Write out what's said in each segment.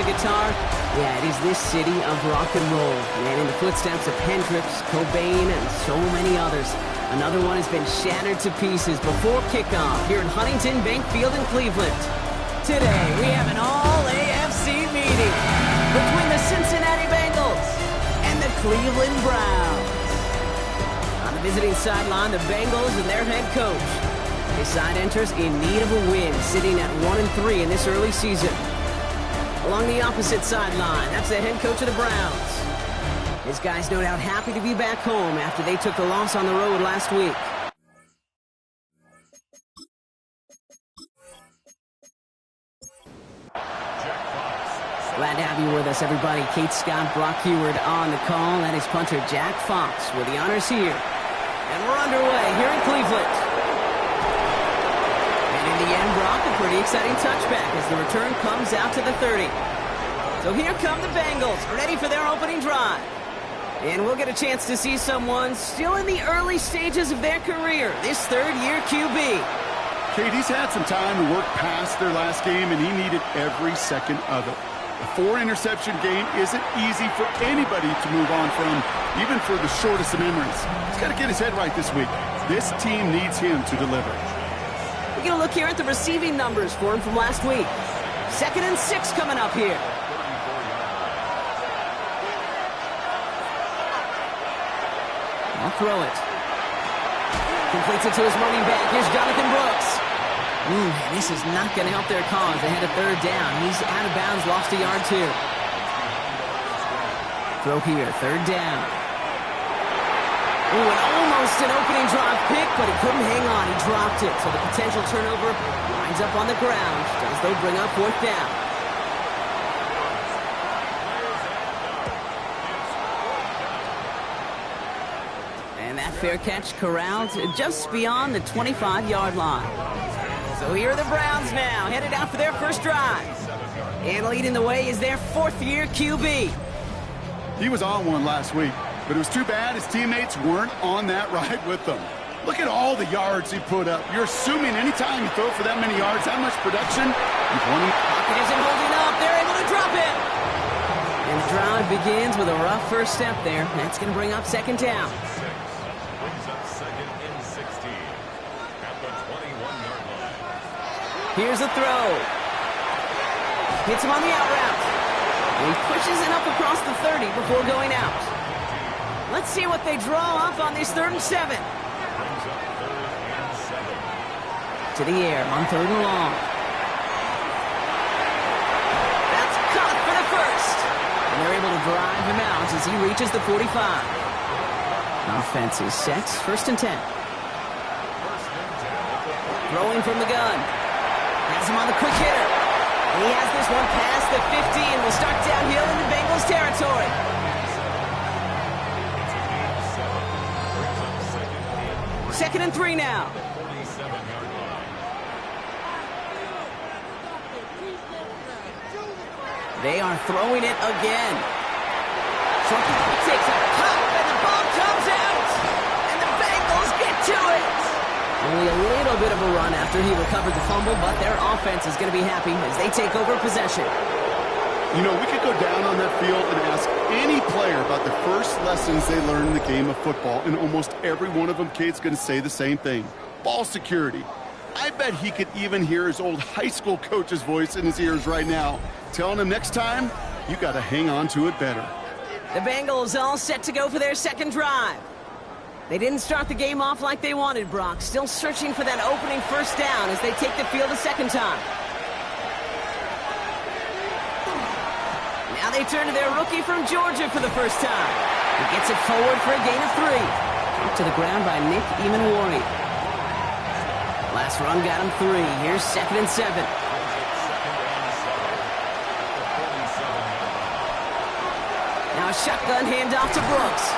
a guitar? Yeah, it is this city of rock and roll. And in the footsteps of Hendrix, Cobain, and so many others, another one has been shattered to pieces before kickoff here at Huntington Bank Field in Cleveland. Today, we have an all-AFC meeting between the Cincinnati Bengals and the Cleveland Browns. On the visiting sideline, the Bengals and their head coach. His side enters in need of a win, sitting at 1-3 in this early season. Along the opposite sideline, that's the head coach of the Browns. His guys no doubt happy to be back home after they took the loss on the road last week. Glad to have you with us, everybody. Kate Scott, Brock Heward on the call. That is punter Jack Fox with the honors here. And we're underway here in Cleveland. And in the end, Brock, a pretty exciting touchback as the return comes out to the 30. So here come the Bengals, ready for their opening drive. And we'll get a chance to see someone still in the early stages of their career, this third-year QB. Kate, he's had some time to work past their last game, and he needed every second of it. A 4-interception game isn't easy for anybody to move on from, even for the shortest of memories. He's got to get his head right this week. This team needs him to deliver. We're going to look here at the receiving numbers for him from last week. 2nd and 6 coming up here. I'll throw it. Completes it to his running back. Here's Jonathan Brooks. This is not going to help their cause. They had a 3rd down. He's out of bounds, lost a yard too. Throw here, 3rd down. And almost an opening drive pick, but he couldn't hang on. He dropped it, so the potential turnover winds up on the ground as they'll bring up 4th down. And that fair catch corralled just beyond the 25-yard line. So here are the Browns now, headed out for their first drive. And leading the way is their 4th-year QB. He was on one last week, but it was too bad his teammates weren't on that ride with them. Look at all the yards he put up. You're assuming anytime you throw for that many yards, that much production, you've won him. Pocket isn't holding up. They're able to drop it. And the drive begins with a rough first step there. That's going to bring up 2nd down. Here's a throw. Hits him on the out route. And he pushes it up across the 30 before going out. Let's see what they draw up on this 3rd and 7. To the air on 3rd and long. That's caught for the first. And they're able to drive him out as he reaches the 45. Offense is set. 1st and 10. Throwing from the gun. Has him on the quick hitter. And he has this one past the 50 and will start downhill into Bengals territory. Second and 3 now. They are throwing it again. Takes a pop and the ball comes out. And the Bengals get to it. Only a little bit of a run after he recovered the fumble, but their offense is going to be happy as they take over possession. You know, we could go down on that field and ask any player about the first lessons they learned in the game of football, and almost every one of them, Kate's going to say the same thing. Ball security. I bet he could even hear his old high school coach's voice in his ears right now, telling him next time, you got to hang on to it better. The Bengals all set to go for their 2nd drive. They didn't start the game off like they wanted, Brock. Still searching for that opening 1st down as they take the field a 2nd time. Now they turn to their rookie from Georgia for the first time. He gets it forward for a gain of 3. Up to the ground by Nick Emanwari. Last run got him 3. Here's 2nd and 7. Now a shotgun handoff to Brooks.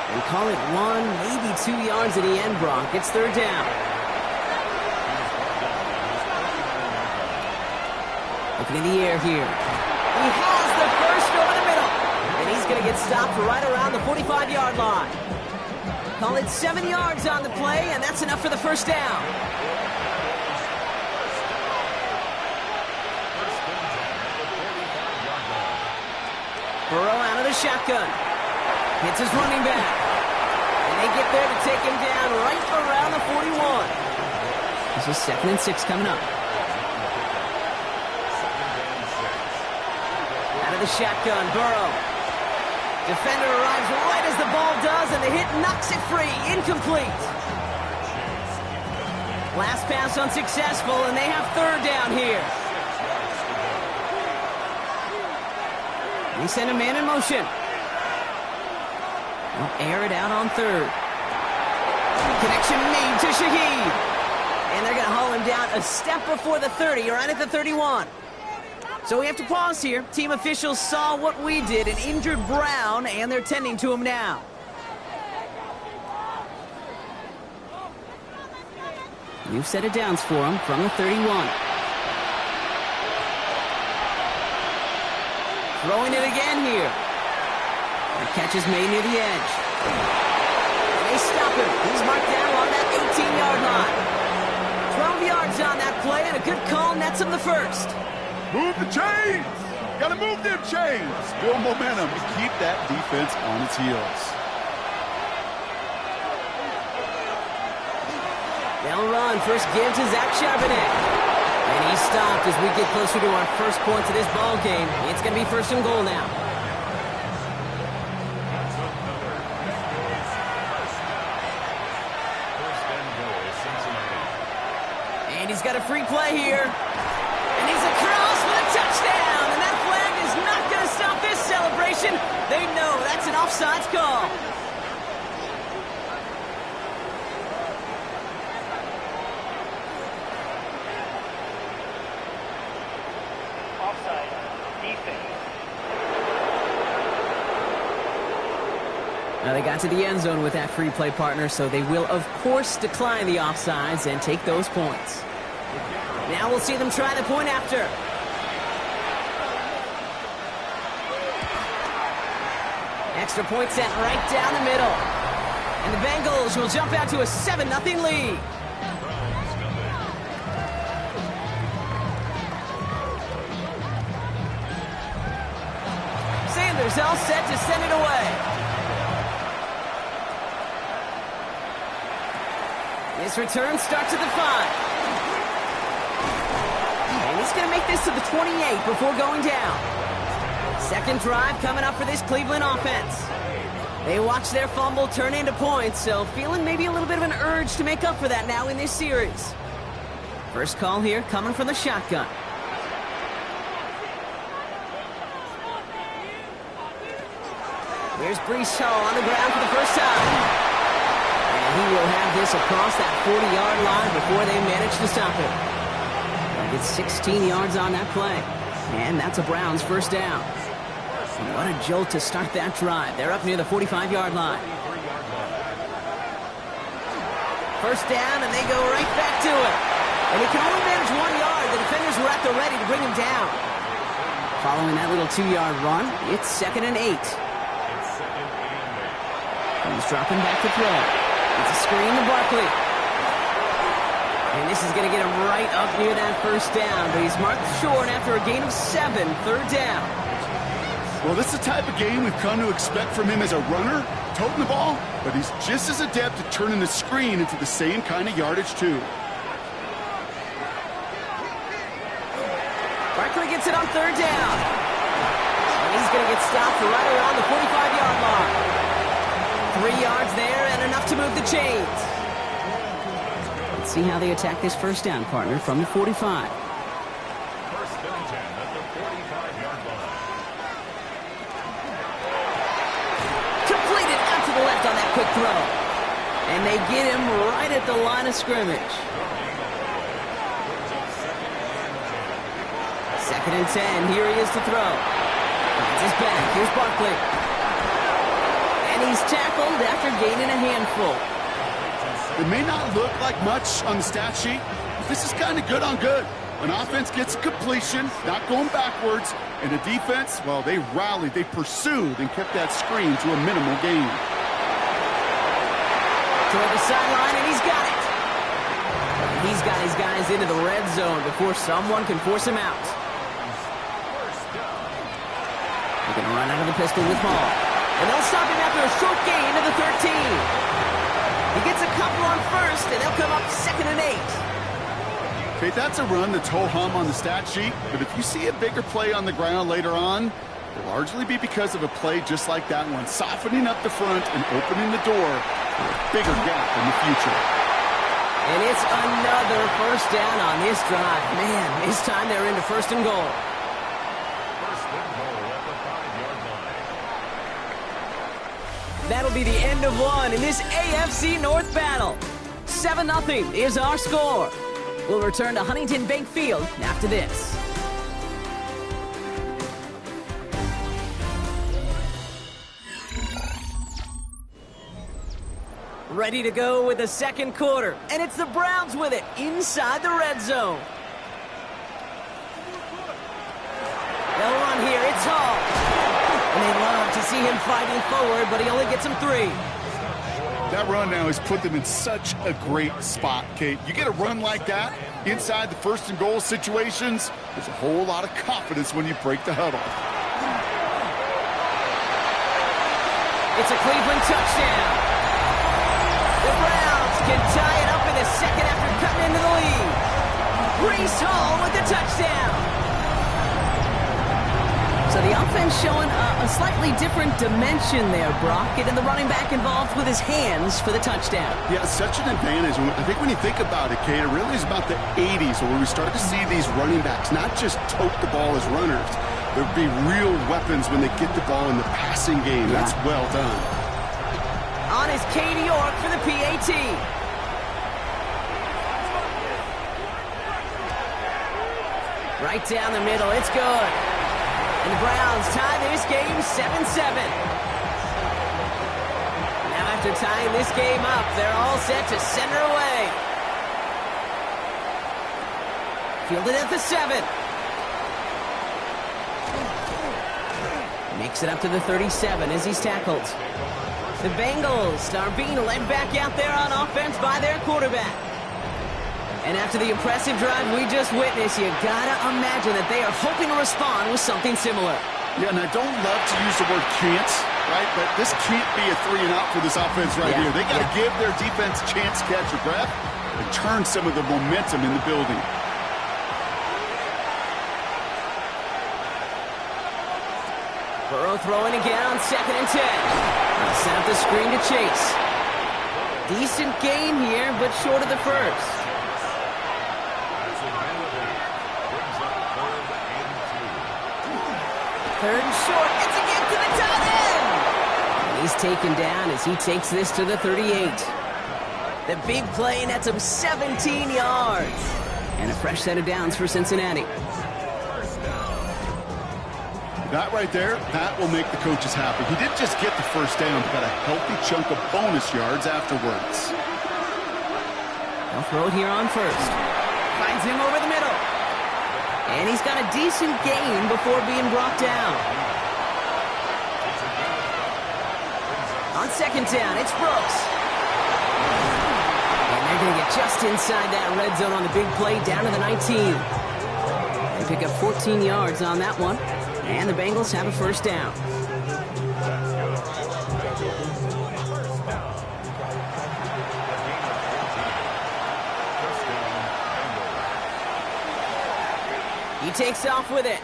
And call it 1, maybe 2 yards at the end, Brock. It's 3rd down. Looking in the air here. He has the first over the middle. And he's going to get stopped right around the 45-yard line. Call it 7 yards on the play, and that's enough for the 1st down. Burrow out of the shotgun. Hits his running back. And they get there to take him down right around the 41. This is 2nd and 6 coming up. Out of the shotgun, Burrow. Defender arrives right as the ball does, and the hit knocks it free. Incomplete. Last pass unsuccessful, and they have 3rd down here. They send a man in motion. They'll air it out on 3rd. Connection made to Shaheed. And they're going to haul him down a step before the 30, right at the 31. So we have to pause here. Team officials saw what we did, an injured Brown, and they're tending to him now. New set of downs for him from the 31. Throwing it again here. The catch is made near the edge. And they stop him. He's marked down on that 18-yard line. 12 yards on that play, and a good call nets him the 1st. Move the chains! Gotta move them chains! Build momentum and keep that defense on its heels. They'll run. First give to Zach Charbonnet. And he's stopped as we get closer to our first points of this ball game. It's going to be 1st and goal now. And he's got a free play here. And he's across for the touchdown. And that flag is not going to stop this celebration. They know that's an offsides call. Now they got to the end zone with that free play, partner, so they will, of course, decline the offsides and take those points. Now we'll see them try the point after. Extra point set right down the middle. And the Bengals will jump out to a 7-0 lead. Sanders all set to send it away. This return starts at the 5. And he's going to make this to the 28 before going down. Second drive coming up for this Cleveland offense. They watch their fumble turn into points, so feeling maybe a little bit of an urge to make up for that now in this series. First call here coming from the shotgun. Here's Breece Hall on the ground for the first time. And he will have this across that 40-yard line before they manage to stop him. It's 16 yards on that play. And that's a Browns first down. And what a jolt to start that drive. They're up near the 45-yard line. First down, and they go right back to it. And he can only manage 1 yard. The defenders were at the ready to bring him down. Following that little 2-yard run, it's 2nd and 8. He's dropping back to throw. It's a screen to Barkley. And this is going to get him right up near that first down. But he's marked short after a gain of 7, 3rd down. Well, this is the type of game we've come to expect from him as a runner, toting the ball, but he's just as adept at turning the screen into the same kind of yardage, too. Barkley gets it on 3rd down. And he's going to get stopped right around the 45-yard mark. 3 yards there and enough to move the chains. Let's see how they attack this first down, partner, from the 45. First and 10 at the 45-yard line. Completed out to the left on that quick throw. And they get him right at the line of scrimmage. 2nd and 10. Here he is to throw. That's his back. Here's Barkley. And he's tackled after gaining a handful. It may not look like much on the stat sheet, but this is kind of good on good. An offense gets a completion, not going backwards, and the defense, well, they rallied, they pursued, and kept that screen to a minimal gain. Toward the sideline, and he's got it. And he's got his guys into the red zone before someone can force him out. Looking run out of the pistol with Hall. And they'll stop him after a short gain to the 13. He gets a couple on first, and they'll come up 2nd and 8. Okay, that's a run that's ho-hum on the stat sheet, but if you see a bigger play on the ground later on, it'll largely be because of a play just like that one, softening up the front and opening the door for a bigger gap in the future. And it's another first down on this drive. Man, this time they're into 1st and goal. First and goal at the 5-yard line. That'll be the end of one in this AFC North battle. 7-0 is our score. We'll return to Huntington Bank Field after this. Ready to go with the second quarter, and it's the Browns with it inside the red zone. They'll run here, it's Hall. And they love to see him fighting forward, but he only gets him 3. That run now has put them in such a great spot, Kate. You get a run like that inside the 1st and goal situations, there's a whole lot of confidence when you break the huddle. It's a Cleveland touchdown. The Browns can tie it up in the second after cutting into the lead. Breece Hall with the touchdown. So the offense showing a slightly different dimension there, Brock. Getting the running back involved with his hands for the touchdoal. Yeah, such an advantage. I think when you think about it, Kate, it really is about the 80s where we start to see these running backs not just tote the ball as runners. There'll be real weapons when they get the ball in the passing game. That's well done. On is Katie York for the PAT. Right down the middle, it's good. And the Browns tie this game 7-7. Now after tying this game up, they're all set to send her away. Fielded at the 7. Makes it up to the 37 as he's tackled. The Bengals are being led back out there on offense by their quarterback. And after the impressive drive we just witnessed, you gotta imagine that they are hoping to respond with something similar. Yeah, and I don't love to use the word can't, right? But this can't be a 3-and-out for this offense right here. They gotta give their defense a chance to catch their breath and turn some of the momentum in the building. Burrow throwing again on 2nd and 10. They'll set up the screen to Chase. Decent gain here, but short of the first. Third and short. It's again to the tight end. He's taken down as he takes this to the 38. The big play nets him 17 yards. And a fresh set of downs for Cincinnati. That right there, that will make the coaches happy. He didn't just get the first down, but got a healthy chunk of bonus yards afterwards. They'll throw it here on first. Finds him over the middle. And he's got a decent gain before being brought down. On 2nd down, it's Brooks. And they're going to get just inside that red zone on the big play down to the 19. They pick up 14 yards on that one. And the Bengals have a first down. He takes off with it.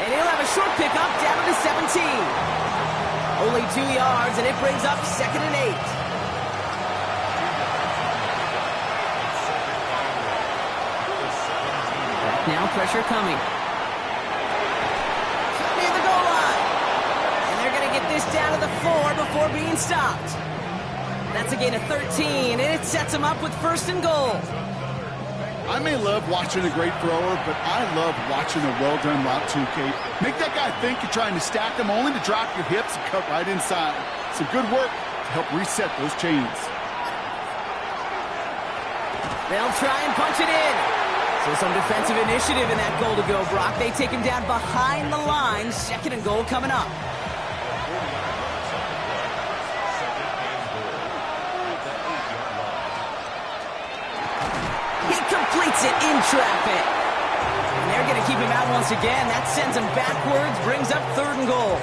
And he'll have a short pickup down to the 17. Only 2 yards, and it brings up 2nd and 8. Back now, pressure coming. Near the goal line. And they're going to get this down to the 4 before being stopped. That's a gain of 13, and it sets them up with 1st and goal. I may love watching a great thrower, but I love watching a well-done route too, Kate. Make that guy think you're trying to stack them, only to drop your hips and cut right inside. Some good work to help reset those chains. They'll try and punch it in. So some defensive initiative in that goal to go, Brock. They take him down behind the line. 2nd and goal coming up. He completes it in traffic. And they're going to keep him out once again. That sends him backwards, brings up 3rd and goal.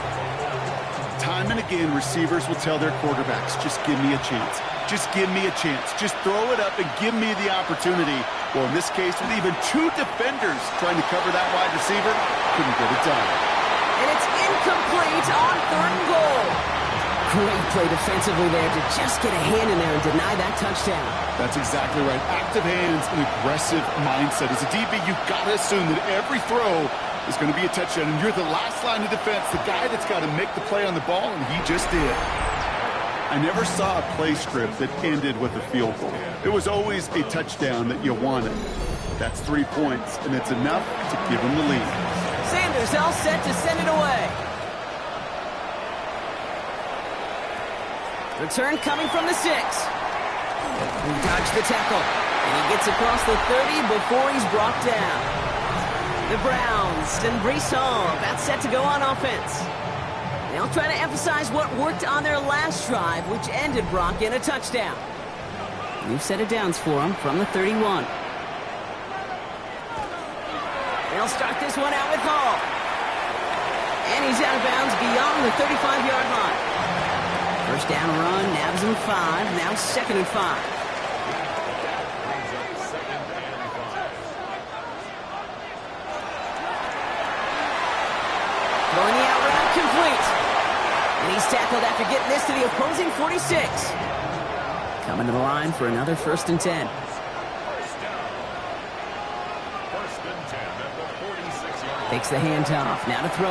Time and again, receivers will tell their quarterbacks, just give me a chance. Just give me a chance. Just throw it up and give me the opportunity. Well, in this case, with even 2 defenders trying to cover that wide receiver, couldn't get it done. And it's incomplete on 3rd and goal. Great play defensively there to just get a hand in there and deny that touchdown. That's exactly right. Active hands and aggressive mindset. As a DB, you've got to assume that every throw is going to be a touchdown, and you're the last line of defense, the guy that's got to make the play on the ball, and he just did. I never saw a play script that ended with a field goal. It was always a touchdown that you wanted. That's 3 points, and it's enough to give them the lead. Sanders all set to send it away. Return coming from the 6. He dodged the tackle, and he gets across the 30 before he's brought down. The Browns and Breece Hall about set to go on offense. They'll try to emphasize what worked on their last drive, which ended Brock in a touchdown. New set of downs for him from the 31. They'll start this one out with Hall. And he's out of bounds beyond the 35-yard line. First down run, nabs him 5, now 2nd and 5. Throwing the out route complete. And he's tackled after getting this to the opposing 46. Coming to the line for another 1st and 10. Takes the handoff, now to throw.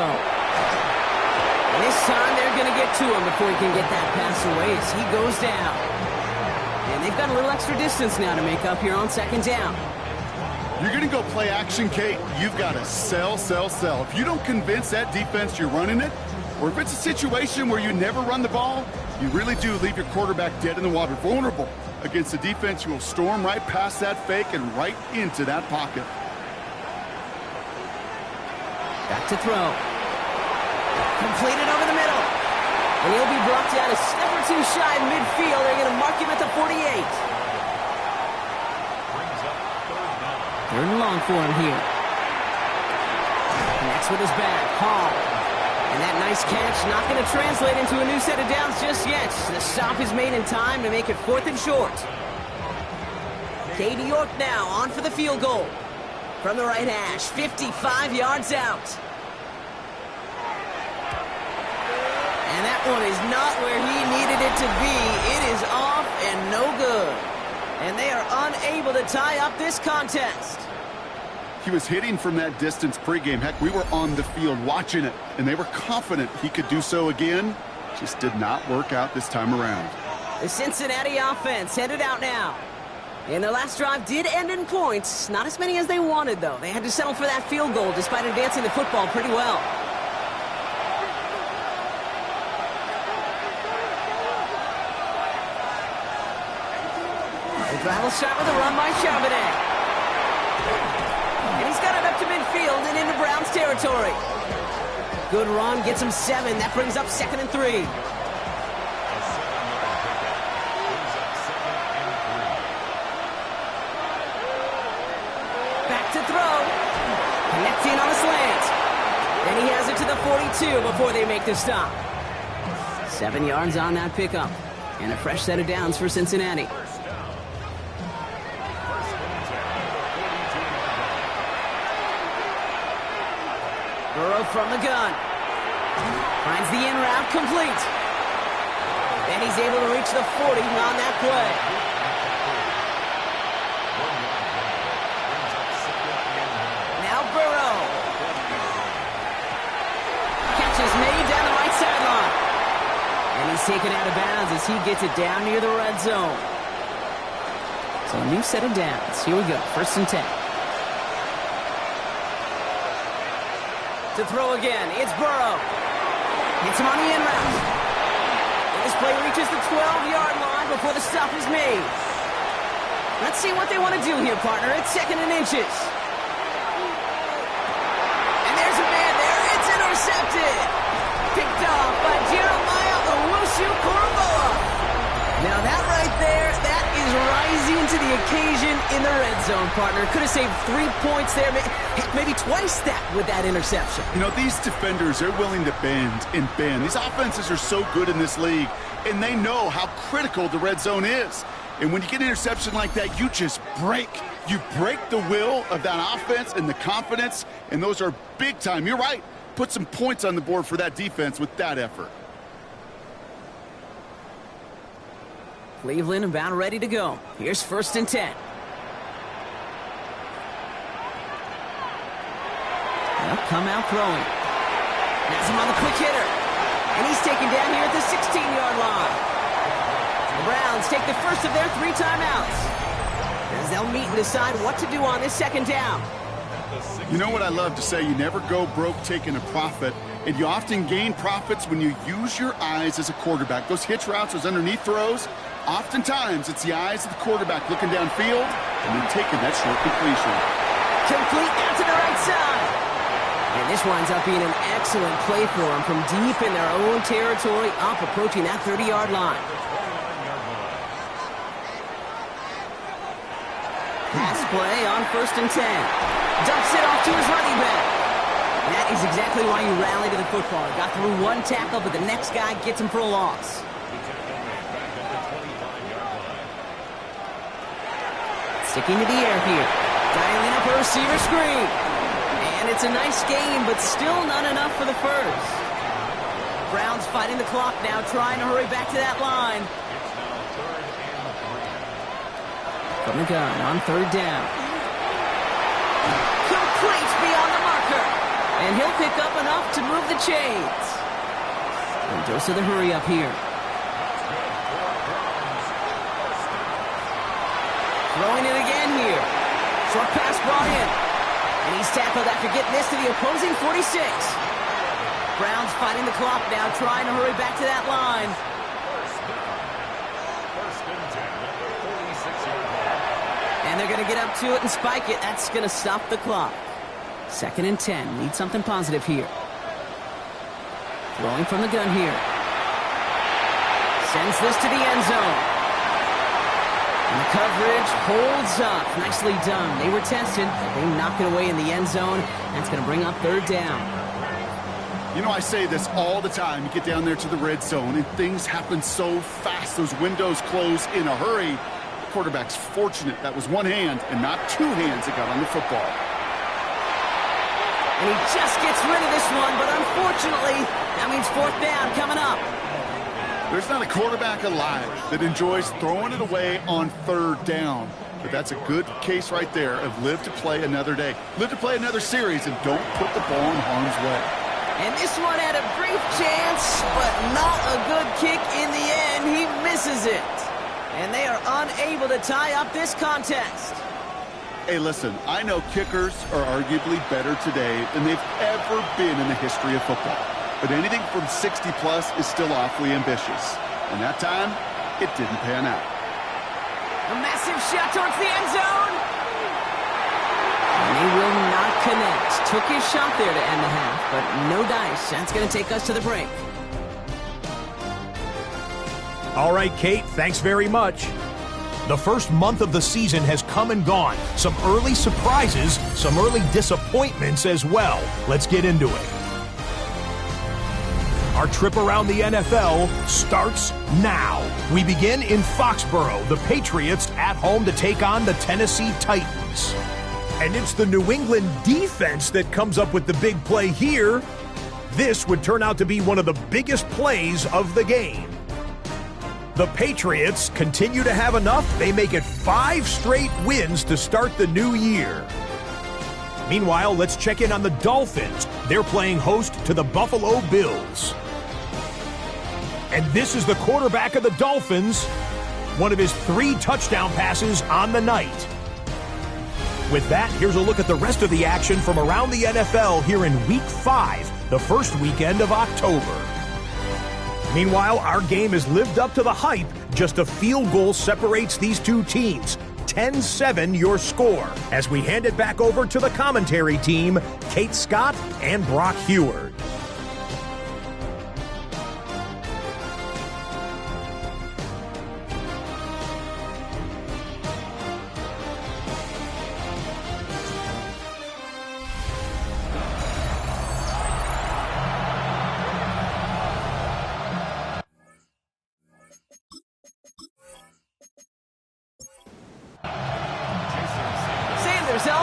And this time they're going to get to him before he can get that pass away as he goes down. And they've got a little extra distance now to make up here on 2nd down. You're going to go play action, Kate. You've got to sell, sell, sell. If you don't convince that defense you're running it, or if it's a situation where you never run the ball, you really do leave your quarterback dead in the water, vulnerable against a defense who will storm right past that fake and right into that pocket. Back to throw. Completed over the middle. And he'll be brought down a step or 2 shy of midfield. They're going to mark him at the 48. 3rd and long for him here. Connects with his back. Hall. And that nice catch not going to translate into a new set of downs just yet. The stop is made in time to make it 4th and short. Katie York now on for the field goal. From the right hash, 55 yards out. And that one is not where he needed it to be. It is off and no good. And they are unable to tie up this contest. He was hitting from that distance pregame. Heck, we were on the field watching it, and they were confident he could do so again. Just did not work out this time around. The Cincinnati offense headed out now. And their last drive did end in points. Not as many as they wanted, though. They had to settle for that field goal despite advancing the football pretty well. The drive will start with a run by Charbonnet. And he's got it up to midfield and into Browns territory. Good run, gets him 7. That brings up 2nd and 3. Back to throw. Connecting on a slant. And he has it to the 42 before they make the stop. 7 yards on that pickup. And a fresh set of downs for Cincinnati. Burrow from the gun. Finds the in route complete. And he's able to reach the 40 on that play. Now Burrow. Catch is made down the right sideline. And he's taken out of bounds as he gets it down near the red zone. So a new set of downs. Here we go. 1st and 10. To throw again, it's Burrow. Gets him on the in route. And this play reaches the 12-yard line before the stop is made. Let's see what they want to do here, partner. It's 2nd and inches. And there's a man there. It's intercepted. Picked off by Jeremiah Owusu-Koramoah. Now that right there, that is rising to the occasion in the red zone, partner. Could have saved 3 points there, maybe twice that with that interception. You know, these defenders, they're willing to bend and bend. These offenses are so good in this league, and they know how critical the red zone is. And when you get an interception like that, you just break. You break the will of that offense and the confidence, and those are big time. You're right. Put some points on the board for that defense with that effort. Cleveland about ready to go. Here's 1st and 10. They'll come out throwing. Has him on the quick hitter. And he's taken down here at the 16-yard line. The Browns take the first of their 3 timeouts, as they'll meet and decide what to do on this 2nd down. You know what I love to say? You never go broke taking a profit, and you often gain profits when you use your eyes as a quarterback. Those hitch routes, those underneath throws, oftentimes it's the eyes of the quarterback looking downfield and then taking that short completion. Complete out to the right side. And this winds up being an excellent play for them from deep in their own territory, up approaching that 30-yard line. Pass play on 1st and 10. Dumps it off to his running back. That is exactly why you rally to the football. Got through 1 tackle, but the next guy gets him for a loss. Sticking to the air here. Dialing up a receiver screen. And it's a nice game, but still not enough for the first. Browns fighting the clock now, trying to hurry back to that line. From the gun on 3rd down. Complete beyond the marker. And he'll pick up enough to move the chains. And dose of the hurry up here. Throwing it again here. Short pass brought in. And he's tackled after getting this to the opposing 46. Browns fighting the clock now, trying to hurry back to that line. And they're going to get up to it and spike it. That's going to stop the clock. 2nd and 10. Need something positive here. Throwing from the gun here. Sends this to the end zone. And the coverage holds up. Nicely done. They were tested. They knock it away in the end zone. That's going to bring up 3rd down. You know, I say this all the time. You get down there to the red zone, and things happen so fast. Those windows close in a hurry. The quarterback's fortunate that was 1 hand and not 2 hands that got on the football. And he just gets rid of this one, but unfortunately, that means 4th down coming up. There's not a quarterback alive that enjoys throwing it away on 3rd down. But that's a good case right there of live to play another day. Live to play another series and don't put the ball in harm's way. And this one had a brief chance, but not a good kick in the end. He misses it. And they are unable to tie up this contest. Hey, listen, I know kickers are arguably better today than they've ever been in the history of football. But anything from 60-plus is still awfully ambitious. And that time, it didn't pan out. A massive shot towards the end zone. And they will not connect. Took his shot there to end the half, but no dice. That's going to take us to the break. All right, Kate, thanks very much. The first month of the season has come and gone. Some early surprises, some early disappointments as well. Let's get into it. Our trip around the NFL starts now. We begin in Foxborough, the Patriots at home to take on the Tennessee Titans. And it's the New England defense that comes up with the big play here. This would turn out to be one of the biggest plays of the game. The Patriots continue to have enough. They make it 5 straight wins to start the new year. Meanwhile, let's check in on the Dolphins. They're playing host to the Buffalo Bills. And this is the quarterback of the Dolphins, one of his 3 touchdown passes on the night. With that, here's a look at the rest of the action from around the NFL here in Week 5, the first weekend of October. Meanwhile, our game has lived up to the hype. Just a field goal separates these two teams. 10-7 your score. As we hand it back over to the commentary team, Kate Scott and Brock Heward.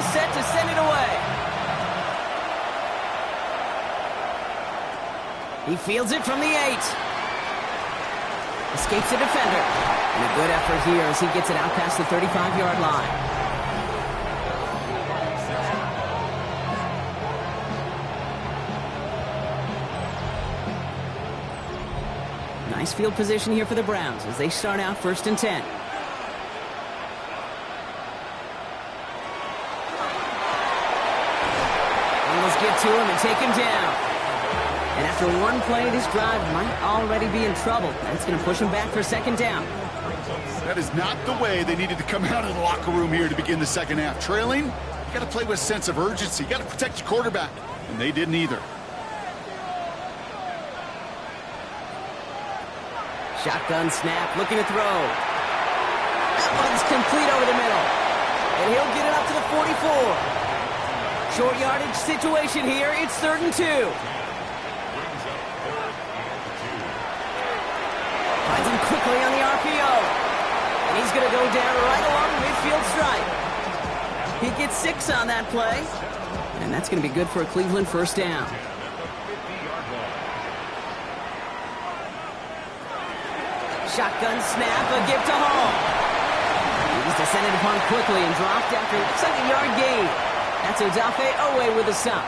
all set to send it away. He fields it from the 8. Escapes the defender. And a good effort here as he gets it out past the 35-yard line. Nice field position here for the Browns as they start out 1st and 10. Bengals get to him and take him down. And after one play, this drive might already be in trouble. That's going to push him back for 2nd down. That is not the way they needed to come out of the locker room here to begin the second half. Trailing, you got to play with a sense of urgency. You got to protect your quarterback, and they didn't either. Shotgun snap, looking to throw. That one's complete over the middle. And he'll get it up to the 44. Short yardage situation here. It's 3rd and 2. Finds him quickly on the RPO. And he's going to go down right along the midfield stripe. He gets 6 on that play. And that's going to be good for a Cleveland 1st down. Shotgun snap, a give to Hall. He's descended upon quickly and dropped after it looks like a yard gain. That's Odafe Owe with a stop.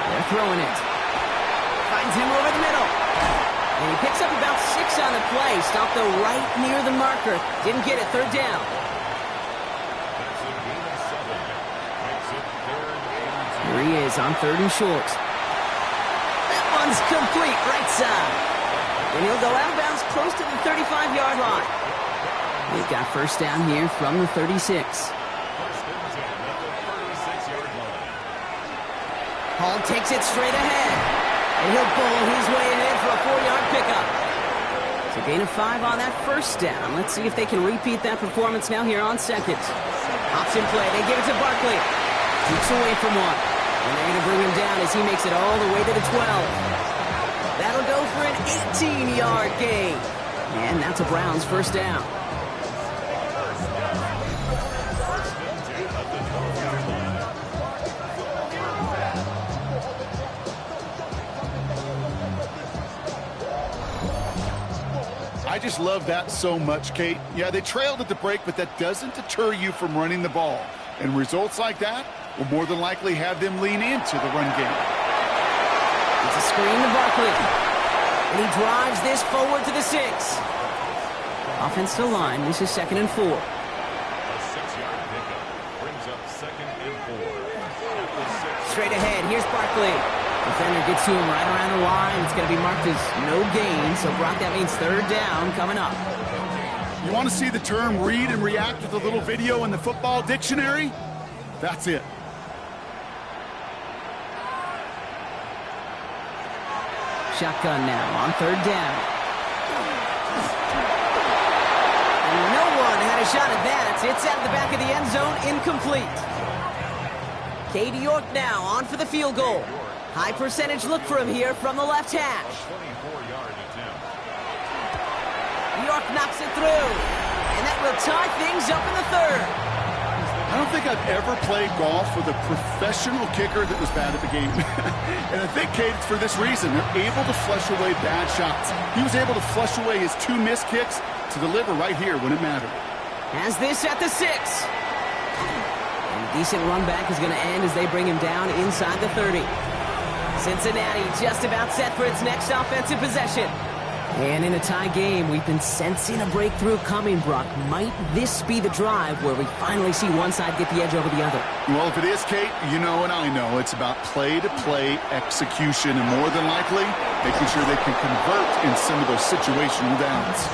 They're throwing it. Finds him over the middle. And he picks up about 6 on the play. Stopped though right near the marker. Didn't get it. 3rd down. Here he is on 3rd and short. One's complete, right side. And he'll go out of bounds close to the 35-yard line. They've got 1st down here from the 36. Hall takes it straight ahead. And he'll pull his way ahead for a 4-yard pickup. So gain of 5 on that 1st down. Let's see if they can repeat that performance now here on 2nd. Option play. They give it to Barkley. Keeps away from one. And they're going to bring him down as he makes it all the way to the 12. That'll go for an 18-yard gain. And that's a Browns 1st down. I just love that so much, Kate. Yeah, they trailed at the break, but that doesn't deter you from running the ball. And results like that will more than likely have them lean into the run game. It's a screen to Barkley. And he drives this forward to the 6. Offensive line, this is 2nd and 4. A 6-yard pickup brings up 2nd and 4. Straight ahead, here's Barkley. Defender gets to him right around the line. It's going to be marked as no gain. So, Brock, that means 3rd down coming up. You want to see the term read and react with a little video in the football dictionary? That's it. Shotgun now on 3rd down. And no one had a shot at that. It's out of the back of the end zone, incomplete. Katie York now on for the field goal. High percentage look for him here from the left hash. 24-yard attempt. York knocks it through. And that will tie things up in the 3rd. I don't think I've ever played golf with a professional kicker that was bad at the game. And I think, Kate, it's for this reason. They're able to flush away bad shots. He was able to flush away his 2 missed kicks to deliver right here when it mattered. Has this at the 6. And a decent run back is going to end as they bring him down inside the 30. Cincinnati just about set for its next offensive possession. And in a tie game, we've been sensing a breakthrough coming, Brock. Might this be the drive where we finally see one side get the edge over the other? Well, if it is, Kate, you know and I know it's about play-to-play execution and more than likely making sure they can convert in some of those situational downs.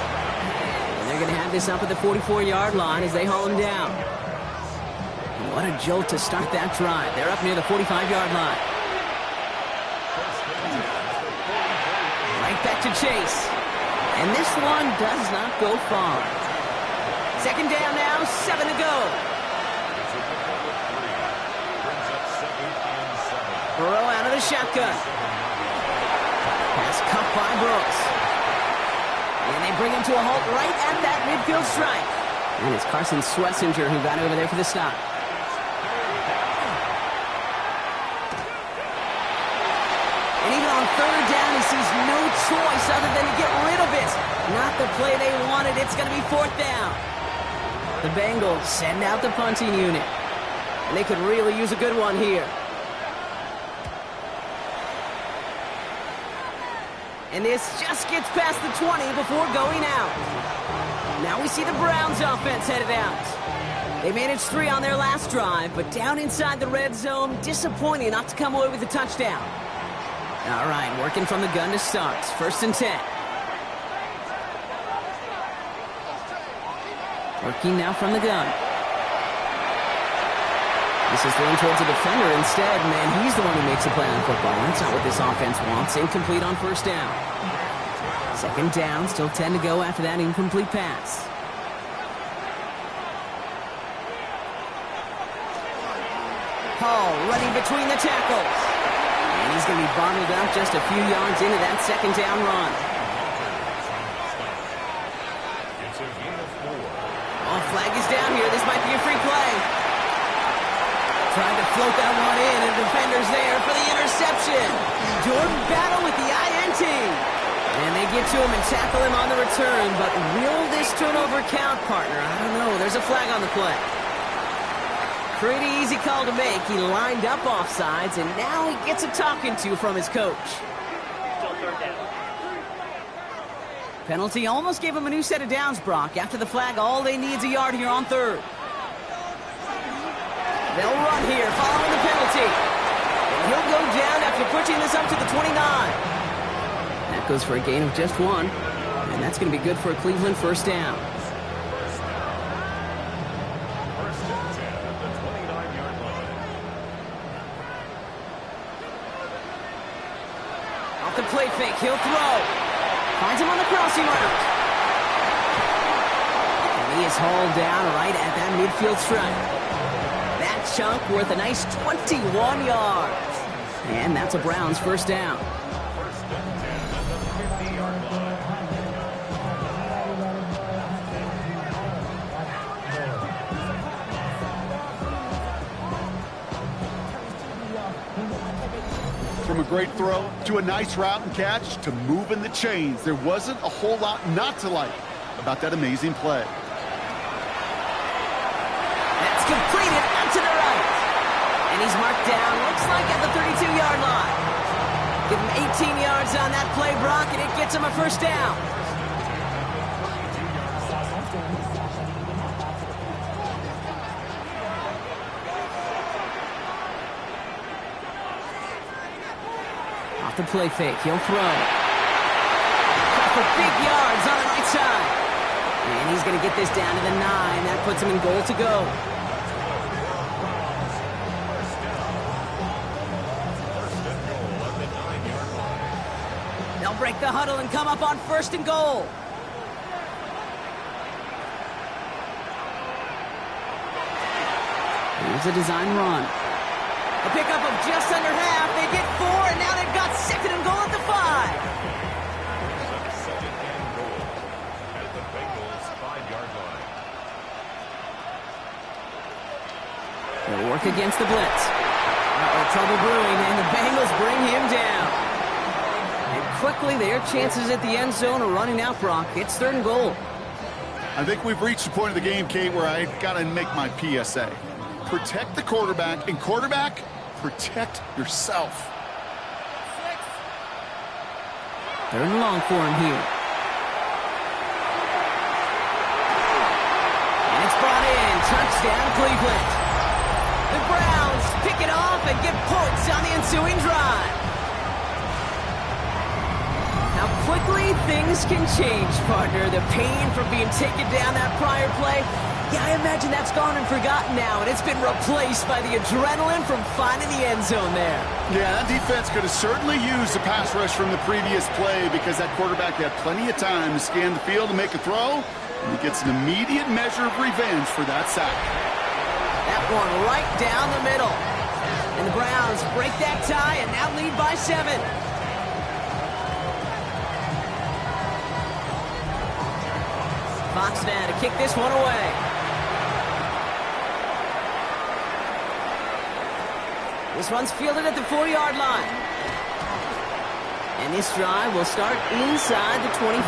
And they're going to have this up at the 44-yard line as they haul him down. What a jolt to start that drive. They're up near the 45-yard line. Right back to Chase. And this one does not go far. 2nd down now, 7 to go. Burrow out of the shotgun. Pass cut by Brooks. And they bring him to a halt right at that midfield stripe. And it's Carson Swessinger who got over there for the stop. And even on third down, he sees no choice other than to get rid of it. Not the play they wanted. It's going to be fourth down. The Bengals send out the punting unit. And they could really use a good one here. And this just gets past the 20 before going out. Now we see the Browns offense headed out. They managed 3 on their last drive, but down inside the red zone, disappointing not to come away with a touchdown. All right, working from the gun to start. 1st and 10. Working now from the gun. This is thrown towards a defender instead. Man, he's the one who makes a play on football. That's not what this offense wants. Incomplete on 1st down. 2nd down, still 10 to go after that incomplete pass. Hall running between the tackles. And he's going to be bottled up just a few yards into that 2nd down run. It's a gain of 4. Oh, flag is down here. This might be a free play. Tried to float that one in, and defender's there for the interception. Jordan Battle with the INT. And they get to him and tackle him on the return, but will this turnover count, partner? I don't know. There's a flag on the play. Pretty easy call to make. He lined up offsides, and now he gets a talking to from his coach. Still 3rd down. Penalty almost gave him a new set of downs, Brock. After the flag, all they need is a yard here on 3rd. They'll run here following the penalty. And he'll go down after pushing this up to the 29. That goes for a gain of just 1. And that's going to be good for a Cleveland 1st down. 1st and 10 at the 29-yard line. Off the play fake, he'll throw. Finds him on the crossing route. And he is hauled down right at that midfield stripe. That chunk worth a nice 21 yards. And that's a Browns 1st down. 1st and 10 at the 50-yard line. From a great throw to a nice route and catch to moving the chains, there wasn't a whole lot not to like about that amazing play. That's completed out to the right. And he's marked down, looks like at the 32-yard line. Give him 18 yards on that play, Brock, and it gets him a 1st down. Off the play fake, he'll throw. Got for big yards on the right side. And he's going to get this down to the 9. That puts him in goal to go. They'll break the huddle and come up on 1st and goal. Here's a design run. A pickup of just under half. They get 4, and now they've got 2nd and goal at the 5. 2nd and goal at the Bengals 5-yard line. They'll work against the blitz. Trouble brewing, and the Bengals bring him down. And quickly, their chances at the end zone are running out, Brock. It's 3rd and goal. I think we've reached the point of the game, Kate, where I got to make my PSA. Protect the quarterback, and quarterback, protect yourself. 3rd and long for him here. And it's brought in. Touchdown, Cleveland. The Browns pick it off and get points on the ensuing drive. How quickly things can change, partner. The pain from being taken down that prior play, yeah, I imagine that's gone and forgotten now, and it's been replaced by the adrenaline from finding the end zone there. Yeah, that defense could have certainly used the pass rush from the previous play because that quarterback had plenty of time to scan the field and make a throw, and he gets an immediate measure of revenge for that sack. That one right down the middle. And the Browns break that tie and now lead by 7. Fox now to kick this one away. This one's fielded at the 4-yard line. And this drive will start inside the 25.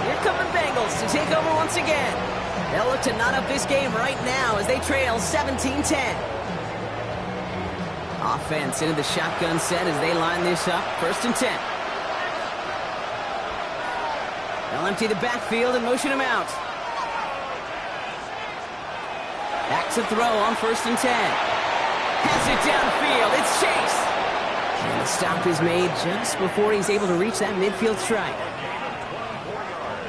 Here come the Bengals to take over once again. They'll look to knot up this game right now as they trail 17-10. Offense into the shotgun set as they line this up. 1st and 10. They'll empty the backfield and motion him out. Back to throw on 1st and 10. Has it downfield. It's Chase. And the stop is made just before he's able to reach that midfield strike.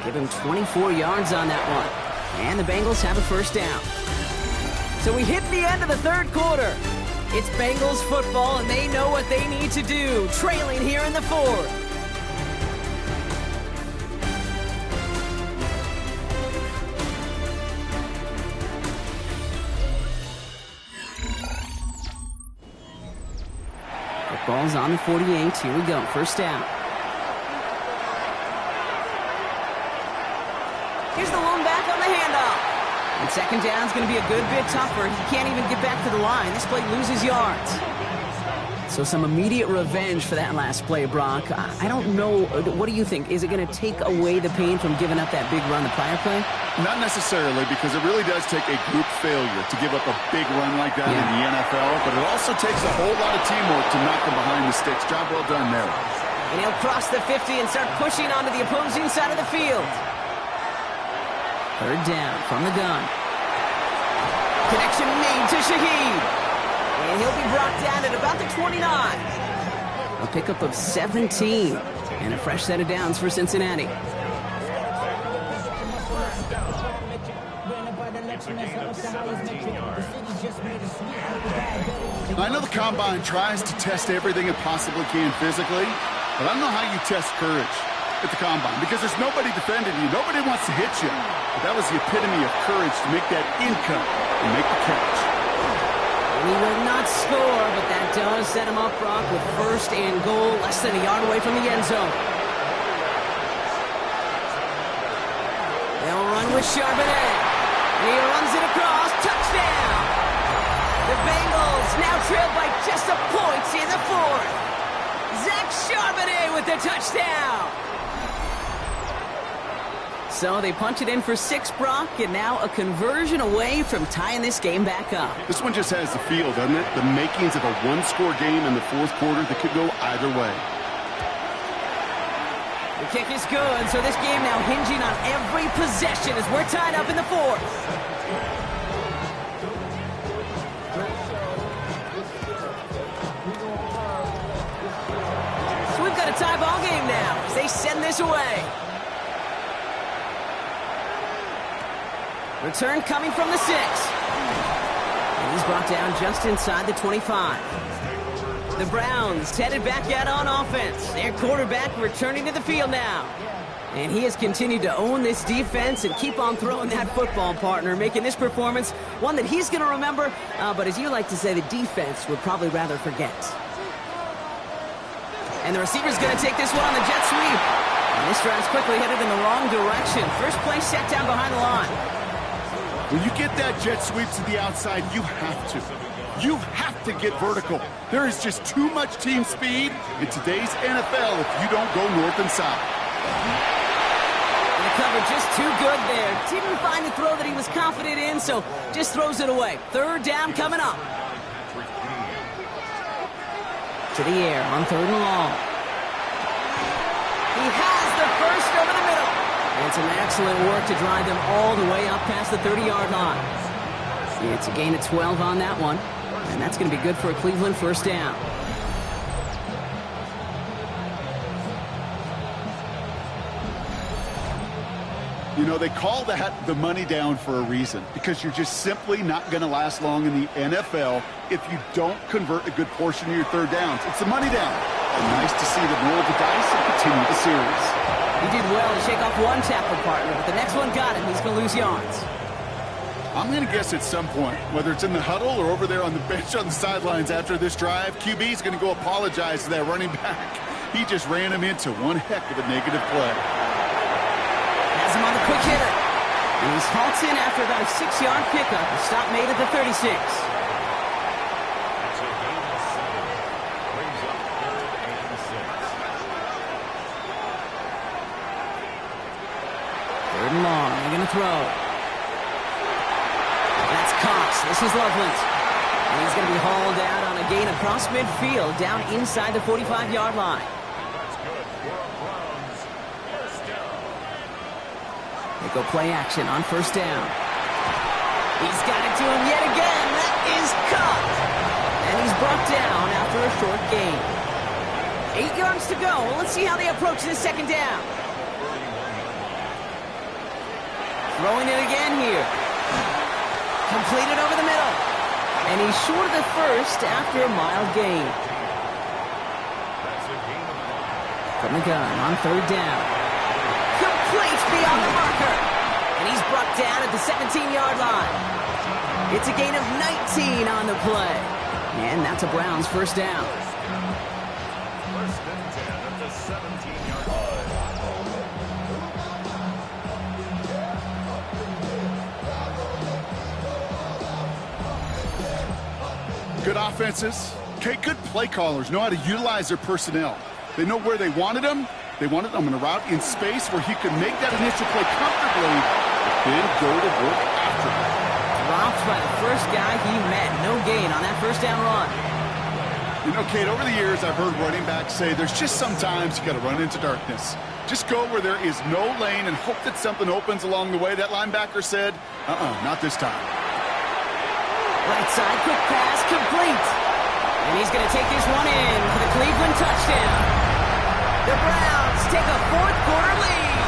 Give him 24 yards on that one. And the Bengals have a 1st down. So we hit the end of the 3rd quarter. It's Bengals football, and they know what they need to do, trailing here in the 4th. Ball's on the 48. Here we go. 1st down. Here's the lone back on the handoff. And 2nd down's going to be a good bit tougher. He can't even get back to the line. This play loses yards. So some immediate revenge for that last play, Brock. I don't know. What do you think? Is it going to take away the pain from giving up that big run the prior play? Not necessarily, because it really does take a group failure to give up a big run like that in the NFL, but it also takes a whole lot of teamwork to knock them behind the sticks. Job well done there. And he'll cross the 50 and start pushing onto the opposing side of the field. 3rd down from the gun. Connection made to Shaheed. And he'll be brought down at about the 29. A pickup of 17. And a fresh set of downs for Cincinnati. I know the Combine tries to test everything it possibly can physically, but I don't know how you test courage at the Combine, because there's nobody defending you. Nobody wants to hit you. But that was the epitome of courage to make that income and make the catch. He will not score, but that does set him up, Brock, with 1st and goal, less than a yard away from the end zone. They'll run with Charbonnet. And he runs it across. Touchdown! The Bengals now trail by just a point in the 4th. Zach Charbonnet with the touchdown! So they punch it in for 6, Brock, and now a conversion away from tying this game back up. This one just has the feel, doesn't it? The makings of a one-score game in the 4th quarter that could go either way. The kick is good, so this game now hinging on every possession as we're tied up in the 4th. So we've got a tie ball game now as they send this away. Return coming from the 6. And he's brought down just inside the 25. The Browns headed back out on offense. Their quarterback returning to the field now. And he has continued to own this defense and keep on throwing that football, partner, making this performance one that he's going to remember, but as you like to say, the defense would probably rather forget. And the receiver's going to take this one on the jet sweep. And this drive's quickly headed in the wrong direction. First play set down behind the line. When you get that jet sweep to the outside, you have to. You have to get vertical. There is just too much team speed in today's NFL if you don't go north and south. And the cover just too good there. Didn't find the throw that he was confident in, so just throws it away. 3rd down coming up. To the air on 3rd and long. He has the first over the middle. And some excellent work to drive them all the way up past the 30-yard line. It's a gain of 12 on that one. And that's going to be good for a Cleveland 1st down. You know, they call that the money down for a reason, because you're just simply not going to last long in the NFL if you don't convert a good portion of your 3rd downs. It's the money down. And nice to see them roll the dice and continue the series. He did well to shake off one tackle partner, but the next one got him. He's going to lose yards. I'm going to guess at some point, whether it's in the huddle or over there on the bench on the sidelines after this drive, QB's going to go apologize to that running back. He just ran him into one heck of a negative play. Has him on the quick hitter. And he's halted in after about a 6-yard pickup. A stop made at the 36. It's a gain of 7. Brings up 3rd and 6. 3rd and long. They're going to throw. That's Cox. This is Loveland. And he's going to be hauled out on a gain across midfield down inside the 45-yard line. That's good for a Browns first down. They go play action on 1st down. He's got it to him yet again. That is caught. And he's brought down after a short gain. 8 yards to go. Let's see how they approach this 2nd down. Throwing it again here. Completed over the middle. And he's short of the 1st after a mild gain. That's a gain of 5. From the gun on 3rd down. Complete beyond the marker. And he's brought down at the 17-yard line. It's a gain of 19 on the play. And that's a Browns first down. 1st and 10 at the 17-yard line. Good offenses. Okay, good play callers know how to utilize their personnel. They know where they wanted them. They wanted them in a route in space where he could make that initial play comfortably, but then go to work after it. Dropped by the first guy he met. No gain on that 1st down run. You know, Kate, over the years, I've heard running backs say there's just sometimes you got to run into darkness. Just go where there is no lane and hope that something opens along the way. That linebacker said, not this time. Right side, quick pass, complete. And he's going to take this one in for the Cleveland touchdown. The Browns take a 4th quarter lead.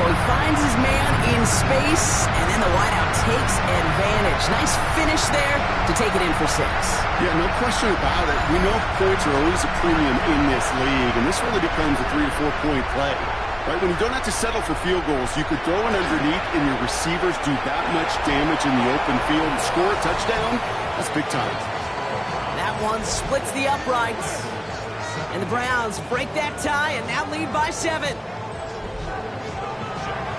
So he finds his man in space, and then the wideout takes advantage. Nice finish there to take it in for 6. Yeah, no question about it. We know points are always a premium in this league, and this really becomes a 3 to 4 point play. Right, when you don't have to settle for field goals, you could throw it underneath and your receivers do that much damage in the open field and score a touchdown. That's big time. That one splits the uprights. And the Browns break that tie and now lead by 7.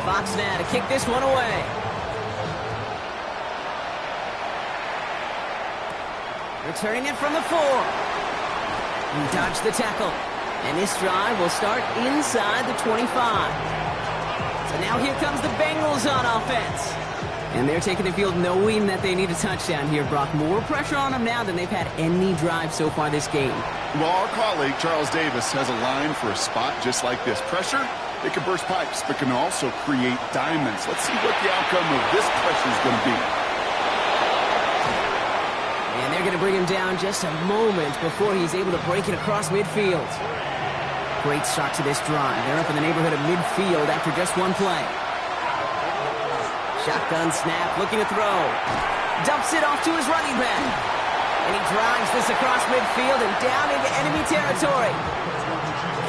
Fox now to kick this one away. Returning it from the 4. He dodged the tackle. And this drive will start inside the 25. So now here comes the Bengals on offense. And they're taking the field knowing that they need a touchdown here, Brock. More pressure on them now than they've had any drive so far this game. Well, our colleague, Charles Davis, has a line for a spot just like this. Pressure, it can burst pipes, but can also create diamonds. Let's see what the outcome of this pressure is going to be. And they're going to bring him down just a moment before he's able to break it across midfield. Great start to this drive. They're up in the neighborhood of midfield after just one play. Shotgun snap, looking to throw. Dumps it off to his running back. And he drives this across midfield and down into enemy territory.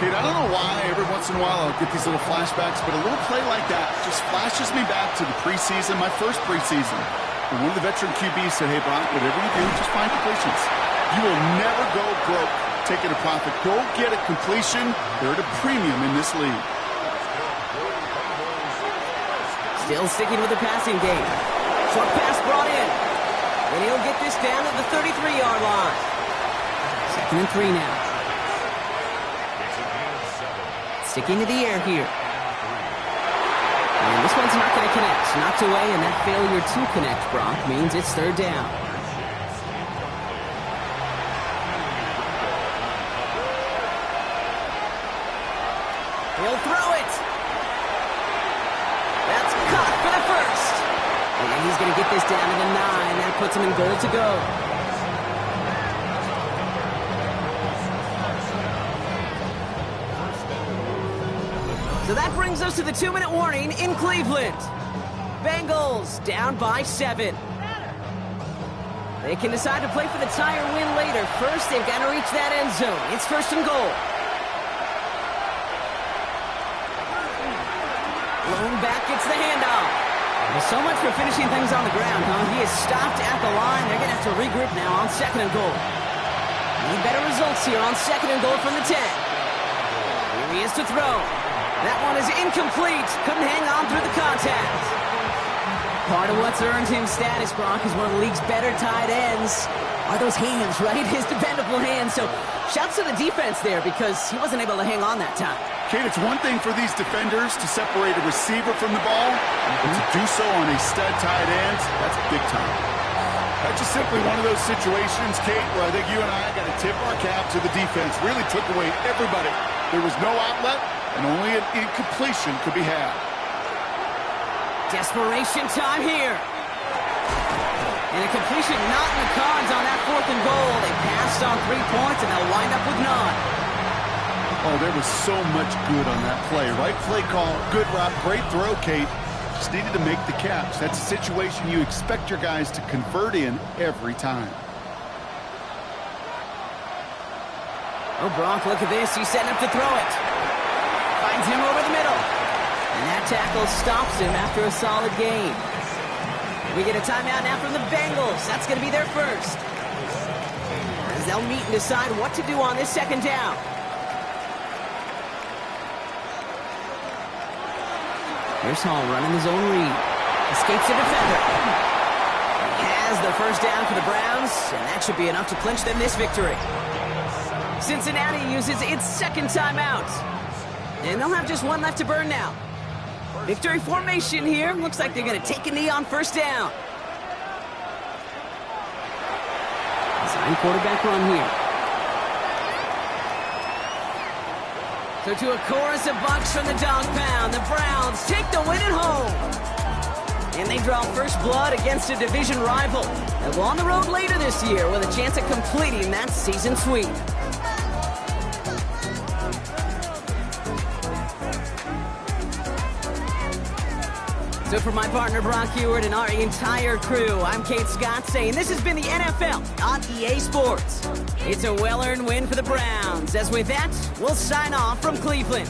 Kate, I don't know why every once in a while I'll get these little flashbacks, but a little play like that just flashes me back to the preseason, my first preseason. And one of the veteran QBs said, hey, Brock, whatever you do, just find completions. You will never go broke taking a profit. Go get a completion. They're at a premium in this league. Still sticking with the passing game. Short pass brought in. And he'll get this down at the 33-yard line. 2nd and 3 now. Sticking to the air here. And this one's not going to connect. Knocked away, and that failure to connect, Brock, means it's 3rd down. He'll throw it. That's caught for the 1st. And he's going to get this down to the 9. That puts him in goal to go. So that brings us to the 2-minute warning in Cleveland. Bengals down by 7. They can decide to play for the tie or win later. First, they've got to reach that end zone. It's 1st and goal. Lone back gets the handoff. Well, so much for finishing things on the ground, huh? He is stopped at the line. They're going to have to regroup now on 2nd and goal. Need better results here on 2nd and goal from the 10. Here he is to throw. That one is incomplete. Couldn't hang on through the contact. Part of what's earned him status, Brock, is one of the league's better tight ends. Are those hands, right? His dependable hands. So shouts to the defense there because he wasn't able to hang on that time. Kate, it's one thing for these defenders to separate a receiver from the ball, but to do so on a stud tight end, that's big time. That's just simply one of those situations, Kate, where I think you and I got to tip our cap to the defense. Really took away everybody. There was no outlet, and only an incompletion could be had. Desperation time here. And a completion not in the cards on that 4th and goal. They passed on 3 points, and they'll wind up with none. Oh, there was so much good on that play. Right play call, good route, great throw, Kate. Just needed to make the catch. That's a situation you expect your guys to convert in every time. Oh, Brock, look at this. He's setting up to throw it. Finds him over the middle. And that tackle stops him after a solid gain. We get a timeout now from the Bengals. That's going to be their first. As they'll meet and decide what to do on this 2nd down. Here's Hall running his own read. Escapes the defender. He has the 1st down for the Browns, and that should be enough to clinch them this victory. Cincinnati uses its 2nd timeout. And they'll have just one left to burn now. Victory formation here. Looks like they're going to take a knee on 1st down. Design quarterback run here. So to a chorus of bucks from the dog pound, the Browns take the win at home. And they draw first blood against a division rival. They'll go on the road later this year with a chance at completing that season sweep. So for my partner Brock Heward and our entire crew, I'm Kate Scott saying this has been the NFL on EA Sports. It's a well-earned win for the Browns. As with that, we'll sign off from Cleveland.